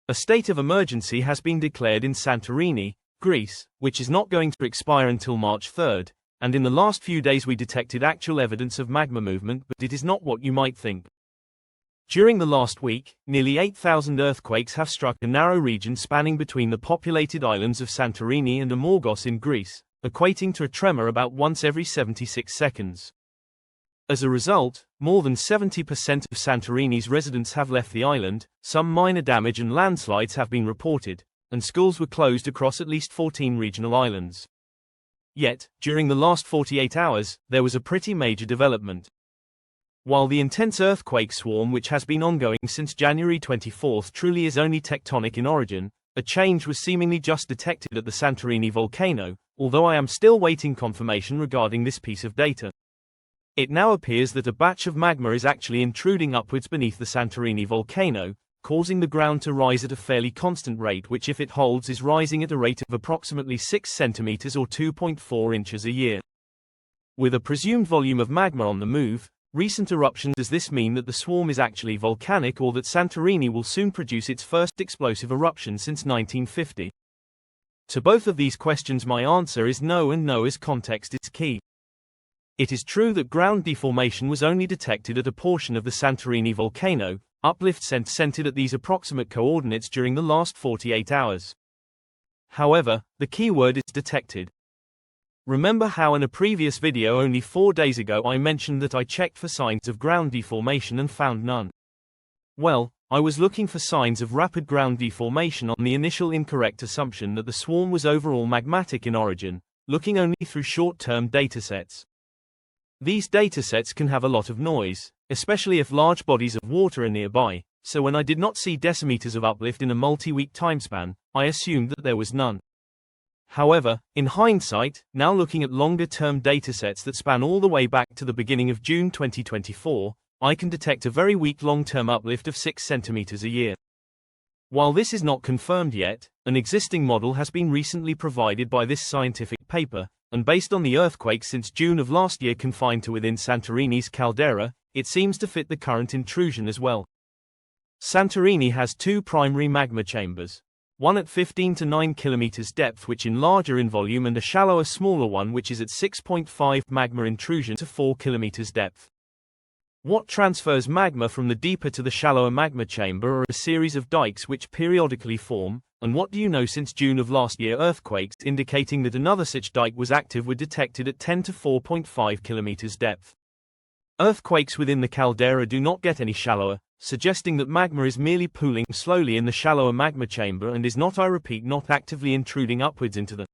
A state of emergency has been declared in Santorini, Greece, which is not going to expire until March 3rd, and in the last few days we detected actual evidence of magma movement, but it is not what you might think. During the last week, nearly 8,000 earthquakes have struck a narrow region spanning between the populated islands of Santorini and Amorgos in Greece, equating to a tremor about once every 76 seconds. As a result, more than 70% of Santorini's residents have left the island, some minor damage and landslides have been reported, and schools were closed across at least 14 regional islands. Yet, during the last 48 hours, there was a pretty major development. While the intense earthquake swarm which has been ongoing since January 24 truly is only tectonic in origin, a change was seemingly just detected at the Santorini volcano, although I am still waiting confirmation regarding this piece of data. It now appears that a batch of magma is actually intruding upwards beneath the Santorini volcano, causing the ground to rise at a fairly constant rate, which if it holds is rising at a rate of approximately 6 centimeters or 2.4 inches a year. With a presumed volume of magma on the move, recent eruptions, does this mean that the swarm is actually volcanic, or that Santorini will soon produce its first explosive eruption since 1950? To both of these questions my answer is no, and no as context is key. It is true that ground deformation was only detected at a portion of the Santorini volcano, uplift centered at these approximate coordinates during the last 48 hours. However, the key word is detected. Remember how in a previous video only 4 days ago I mentioned that I checked for signs of ground deformation and found none? Well, I was looking for signs of rapid ground deformation on the initial incorrect assumption that the swarm was overall magmatic in origin, looking only through short-term datasets. These datasets can have a lot of noise, especially if large bodies of water are nearby, so when I did not see decimeters of uplift in a multi-week timespan, I assumed that there was none. However, in hindsight, now looking at longer-term datasets that span all the way back to the beginning of June 2024, I can detect a very weak long-term uplift of 6 centimeters a year. While this is not confirmed yet, an existing model has been recently provided by this scientific paper, and based on the earthquake since June of last year confined to within Santorini's caldera, it seems to fit the current intrusion as well. Santorini has two primary magma chambers, one at 15 to 9 kilometers depth which is larger in volume, and a shallower smaller one which is at 6.5 magma intrusion to 4 kilometers depth. What transfers magma from the deeper to the shallower magma chamber are a series of dikes which periodically form, and what do you know, since June of last year earthquakes indicating that another such dike was active were detected at 10 to 4.5 kilometers depth. Earthquakes within the caldera do not get any shallower, suggesting that magma is merely pooling slowly in the shallower magma chamber and is not, I repeat, not actively intruding upwards into the